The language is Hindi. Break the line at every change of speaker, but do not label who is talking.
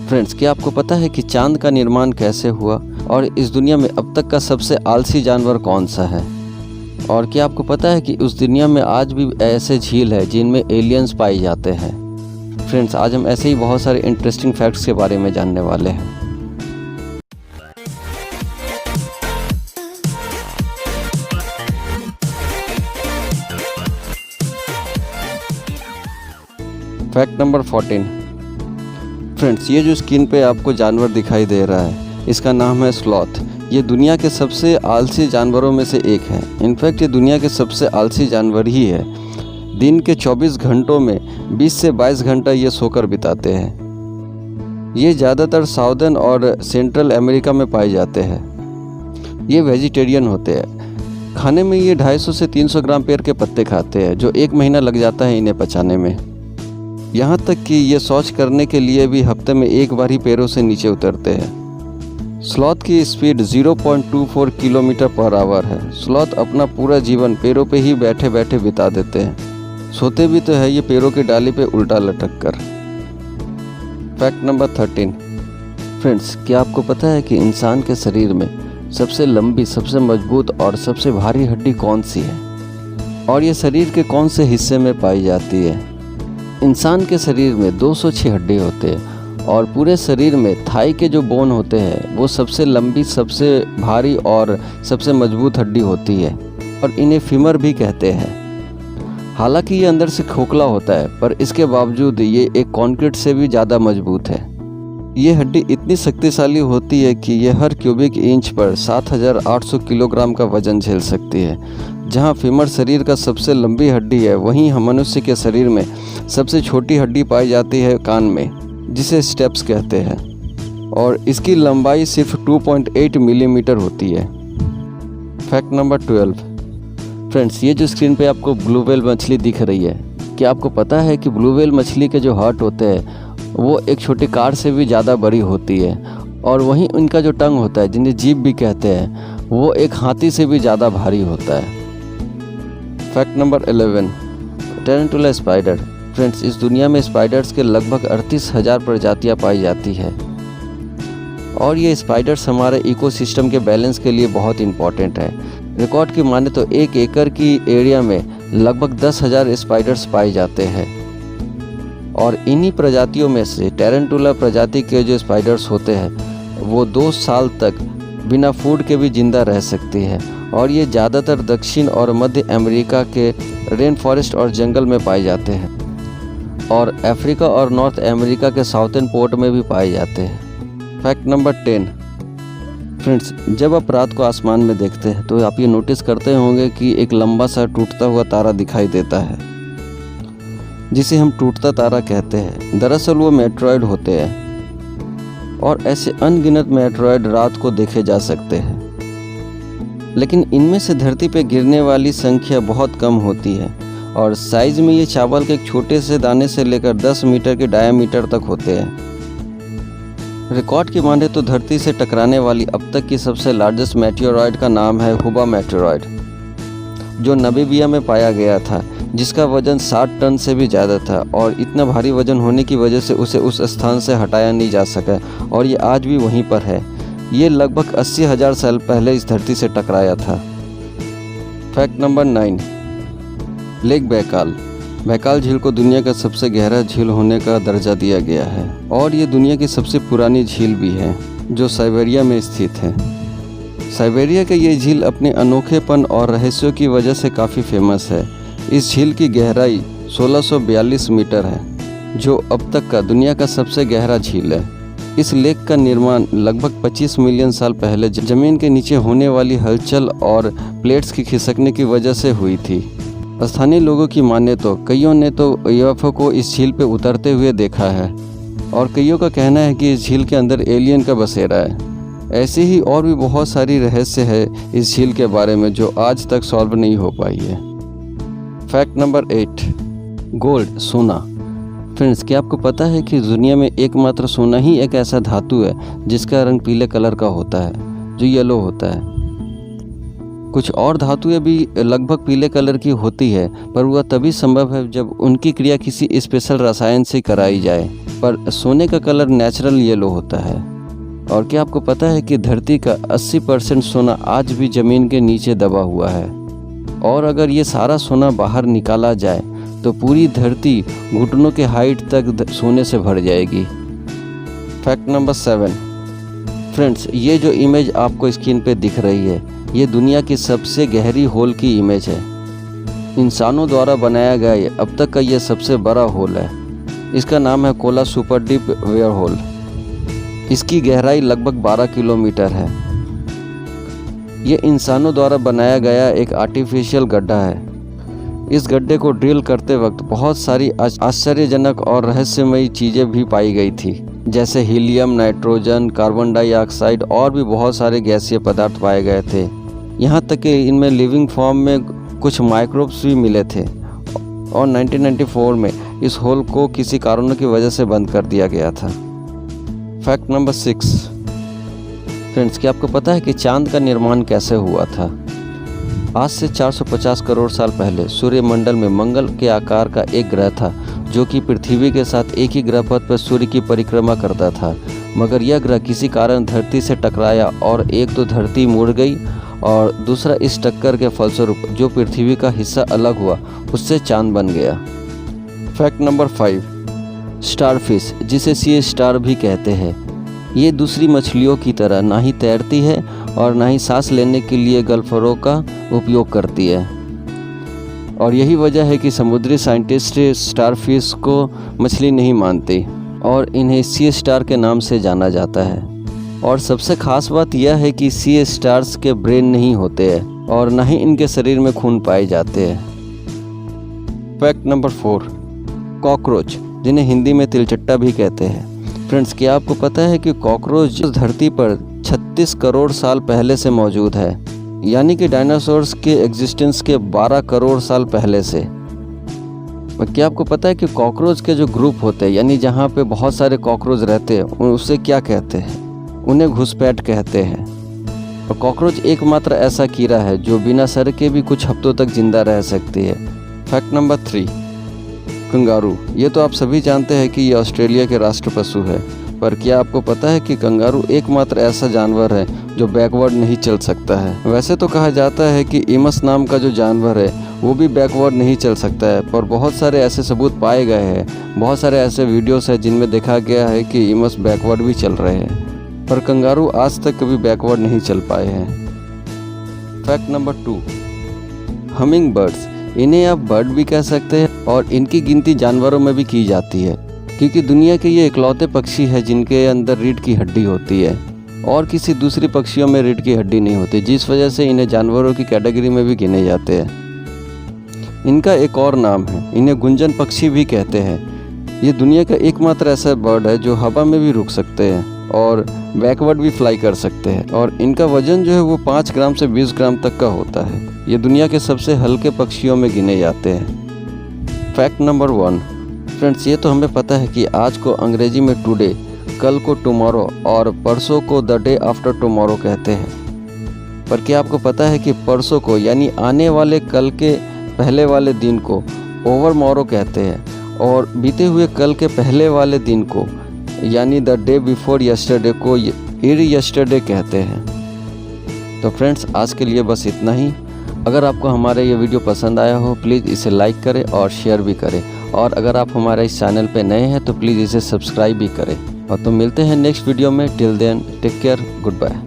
फ्रेंड्स, क्या आपको पता है कि चांद का निर्माण कैसे हुआ और इस दुनिया में अब तक का सबसे आलसी जानवर कौन सा है? और क्या आपको पता है कि उस दुनिया में आज भी ऐसे झील है जिनमें एलियंस पाए जाते हैं? फ्रेंड्स, आज हम ऐसे ही बहुत सारे इंटरेस्टिंग फैक्ट्स के बारे में जानने वाले हैं। Fact number 14। फ्रेंड्स, ये जो स्क्रीन पे आपको जानवर दिखाई दे रहा है, इसका नाम है स्लॉथ। ये दुनिया के सबसे आलसी जानवरों में से एक है। इनफैक्ट ये दुनिया के सबसे आलसी जानवर ही है। दिन के 24 घंटों में 20 से 22 घंटा ये सोकर बिताते हैं। ये ज़्यादातर साउदर्न और सेंट्रल अमेरिका में पाए जाते हैं। ये वेजिटेरियन होते हैं। खाने में ये 250 से 300 ग्राम पेड़ के पत्ते खाते हैं, जो 1 महीना लग जाता है इन्हें पचाने में। यहाँ तक कि ये शौच करने के लिए भी हफ्ते में एक बार ही पैरों से नीचे उतरते हैं। स्लॉथ की स्पीड 0.24 किलोमीटर पर आवर है। स्लॉथ अपना पूरा जीवन पैरों पे ही बैठे बैठे बिता देते हैं। सोते भी तो है ये पैरों की डाली पे उल्टा लटक कर। Fact number 13। फ्रेंड्स, क्या आपको पता है कि इंसान के शरीर में सबसे लंबी, सबसे मजबूत और सबसे भारी हड्डी कौन सी है? और ये शरीर के कौन से हिस्से में पाई जाती है? इंसान के शरीर में 206 हड्डी होते हैं और पूरे शरीर में थाई के जो बोन होते हैं वो सबसे लंबी, सबसे भारी और सबसे मजबूत हड्डी होती है और इन्हें फीमर भी कहते हैं। हालांकि ये अंदर से खोखला होता है, पर इसके बावजूद ये एक कंक्रीट से भी ज़्यादा मजबूत है। ये हड्डी इतनी शक्तिशाली होती है कि ये हर क्यूबिक इंच पर 7800 किलोग्राम का वजन झेल सकती है। जहाँ फीमर शरीर का सबसे लंबी हड्डी है, वहीं हम मनुष्य के शरीर में सबसे छोटी हड्डी पाई जाती है कान में, जिसे स्टेप्स कहते हैं, और इसकी लंबाई सिर्फ 2.8 मिलीमीटर होती है। Fact number 12। फ्रेंड्स, ये जो स्क्रीन पे आपको ब्लू व्हेल मछली दिख रही है, क्या आपको पता है कि ब्लू व्हेल मछली के जो हार्ट होते हैं वो एक छोटी कार से भी ज़्यादा बड़ी होती है, और वहीं उनका जो टंग होता है, जिन्हें जीभ भी कहते हैं, वो एक हाथी से भी ज़्यादा भारी होता है। Fact number 11। Tarantula spider. Friends, इस दुनिया में स्पाइडर्स के लगभग 38,000 प्रजातियाँ पाई जाती है और ये स्पाइडर्स हमारे इकोसिस्टम के बैलेंस के लिए बहुत इम्पॉर्टेंट है। रिकॉर्ड की माने तो 1 एकड़ की एरिया में लगभग 10,000 स्पाइडर्स पाए जाते हैं और इन्हीं प्रजातियों में से टेरेंटुला प्रजाति के जो स्पाइडर्स होते हैं वो 2 साल तक बिना फूड के भी जिंदा रह सकती है और ये ज़्यादातर दक्षिण और मध्य अमेरिका के रेन फॉरेस्ट और जंगल में पाए जाते हैं और अफ्रीका और नॉर्थ अमेरिका के साउथर्न पोर्ट में भी पाए जाते हैं। Fact number 10। फ्रेंड्स, जब आप रात को आसमान में देखते हैं तो आप ये नोटिस करते होंगे कि एक लंबा सा टूटता हुआ तारा दिखाई देता है, जिसे हम टूटता तारा कहते हैं। दरअसल वो मेट्रॉयड होते हैं और ऐसे अनगिनत मेट्रॉयड रात को देखे जा सकते हैं, लेकिन इनमें से धरती पर गिरने वाली संख्या बहुत कम होती है और साइज में ये चावल के एक छोटे से दाने से लेकर 10 मीटर के डायमीटर तक होते हैं। रिकॉर्ड की माने तो धरती से टकराने वाली अब तक की सबसे लार्जेस्ट मेटेओरॉइड का नाम है हुबा मेटेओरॉइड, जो नामीबिया में पाया गया था, जिसका वजन 60 टन से भी ज़्यादा था और इतना भारी वजन होने की वजह से उसे उस स्थान से हटाया नहीं जा सका और ये आज भी वहीं पर है। ये लगभग 80,000 साल पहले इस धरती से टकराया था। Fact number 9। Lake Baikal. Baikal झील को दुनिया का सबसे गहरा झील होने का दर्जा दिया गया है और ये दुनिया की सबसे पुरानी झील भी है, जो साइबेरिया में स्थित है। साइबेरिया का ये झील अपने अनोखेपन और रहस्यों की वजह से काफ़ी फेमस है। इस झील की गहराई 1642 मीटर है, जो अब तक का दुनिया का सबसे गहरा झील है। इस लेक का निर्माण लगभग 25 मिलियन साल पहले जमीन के नीचे होने वाली हलचल और प्लेट्स की खिसकने की वजह से हुई थी। स्थानीय लोगों की माने तो कईयों ने तो यूएफओ को इस झील पे उतरते हुए देखा है और कईयों का कहना है कि इस झील के अंदर एलियन का बसेरा है। ऐसी ही और भी बहुत सारी रहस्य है इस झील के बारे में जो आज तक सॉल्व नहीं हो पाई है। Fact number 8। गोल्ड, सोना। फ्रेंड्स, क्या आपको पता है कि दुनिया में एकमात्र सोना ही एक ऐसा धातु है जिसका रंग पीले कलर का होता है, जो येलो होता है? कुछ और धातुएं भी लगभग पीले कलर की होती है, पर वह तभी संभव है जब उनकी क्रिया किसी स्पेशल रसायन से कराई जाए। पर सोने का कलर नेचुरल येलो होता है। और क्या आपको पता है कि धरती का 80% सोना आज भी ज़मीन के नीचे दबा हुआ है, और अगर ये सारा सोना बाहर निकाला जाए तो पूरी धरती घुटनों के हाइट तक सोने से भर जाएगी। Fact number 7। फ्रेंड्स, ये जो इमेज आपको स्क्रीन पे दिख रही है, ये दुनिया की सबसे गहरी होल की इमेज है। इंसानों द्वारा बनाया गया अब तक का ये सबसे बड़ा होल है। इसका नाम है Kola super deep borehole. इसकी गहराई लगभग 12 किलोमीटर है। ये इंसानों द्वारा बनाया गया एक आर्टिफिशियल गड्ढा है। इस गड्ढे को ड्रिल करते वक्त बहुत सारी आश्चर्यजनक और रहस्यमयी चीज़ें भी पाई गई थी, जैसे हीलियम, नाइट्रोजन, कार्बन डाइऑक्साइड और भी बहुत सारे गैसीय पदार्थ पाए गए थे। यहाँ तक कि इनमें लिविंग फॉर्म में कुछ माइक्रोब्स भी मिले थे। और 1994 में इस होल को किसी कारणों की वजह से बंद कर दिया गया था। Fact number 6। फ्रेंड्स, क्या आपको पता है कि चांद का निर्माण कैसे हुआ था? आज से 450 करोड़ साल पहले सूर्यमंडल में मंगल के आकार का एक ग्रह था, जो कि पृथ्वी के साथ एक ही ग्रह पथ पर सूर्य की परिक्रमा करता था। मगर यह ग्रह किसी कारण धरती से टकराया, और एक तो धरती मुड़ गई और दूसरा इस टक्कर के फलस्वरूप जो पृथ्वी का हिस्सा अलग हुआ, उससे चांद बन गया। Fact number 5। स्टारफिश, जिसे सी स्टार भी कहते हैं, ये दूसरी मछलियों की तरह ना ही तैरती है और ना ही सांस लेने के लिए गल्फरों का उपयोग करती है। और यही वजह है कि समुद्री साइंटिस्ट स्टारफिश को मछली नहीं मानते और इन्हें सी स्टार के नाम से जाना जाता है। और सबसे खास बात यह है कि सी स्टार्स के ब्रेन नहीं होते हैं और ना ही इनके शरीर में खून पाए जाते हैं। Fact number 4। कॉकरोच, जिन्हें हिंदी में तिलचट्टा भी कहते हैं। फ्रेंड्स, क्या आपको पता है कि कॉकरोच धरती पर 36 करोड़ साल पहले से मौजूद है, यानी कि डायनासोर्स के एग्जिस्टेंस के 12 करोड़ साल पहले से। और क्या आपको पता है कि कॉकरोच के जो ग्रुप होते हैं, यानी जहाँ पे बहुत सारे कॉकरोच रहते हैं, उसे क्या कहते हैं? उन्हें घुसपैठ कहते हैं। और कॉकरोच एकमात्र ऐसा कीड़ा है जो बिना सर के भी कुछ हफ्तों तक जिंदा रह सकती है। Fact number 3। कंगारू, ये तो आप सभी जानते हैं कि ये ऑस्ट्रेलिया के राष्ट्र पशु है, पर क्या आपको पता है कि कंगारू एकमात्र ऐसा जानवर है जो बैकवर्ड नहीं चल सकता है? वैसे तो कहा जाता है कि इमस नाम का जो जानवर है वो भी बैकवर्ड नहीं चल सकता है, पर बहुत सारे ऐसे सबूत पाए गए हैं, बहुत सारे ऐसे वीडियोस हैं जिनमें देखा गया है कि इमस बैकवर्ड भी चल रहे हैं, पर कंगारू आज तक कभी बैकवर्ड नहीं चल पाए हैं। Fact number 2। हमिंग बर्ड्स, इन्हें आप बर्ड भी कह सकते हैं और इनकी गिनती जानवरों में भी की जाती है, क्योंकि दुनिया के ये इकलौते पक्षी है जिनके अंदर रीढ़ की हड्डी होती है और किसी दूसरी पक्षियों में रीढ़ की हड्डी नहीं होती, जिस वजह से इन्हें जानवरों की कैटेगरी में भी गिने जाते हैं। इनका एक और नाम है, इन्हें गुंजन पक्षी भी कहते हैं। ये दुनिया का एकमात्र ऐसा बर्ड है जो हवा में भी रुक सकते हैं और बैकवर्ड भी फ्लाई कर सकते हैं, और इनका वजन जो है वो 5 ग्राम से 20 ग्राम तक का होता है। ये दुनिया के सबसे हल्के पक्षियों में गिने जाते हैं। Fact number 1। फ्रेंड्स, ये तो हमें पता है कि आज को अंग्रेजी में टुडे, कल को टुमारो और परसों को द डे आफ्टर टुमारो कहते हैं। पर क्या आपको पता है कि परसों को, यानी आने वाले कल के पहले वाले दिन को ओवर मॉरो कहते हैं, और बीते हुए कल के पहले वाले दिन को, यानी द डे बिफोर यस्टरडे को ईर यस्टरडे कहते हैं। तो फ्रेंड्स, आज के लिए बस इतना ही। अगर आपको हमारा ये वीडियो पसंद आया हो, प्लीज़ इसे लाइक करें और शेयर भी करें, और अगर आप हमारे इस चैनल पे नए हैं तो प्लीज़ इसे सब्सक्राइब भी करें। और तो मिलते हैं नेक्स्ट वीडियो में। Till then take care, good bye.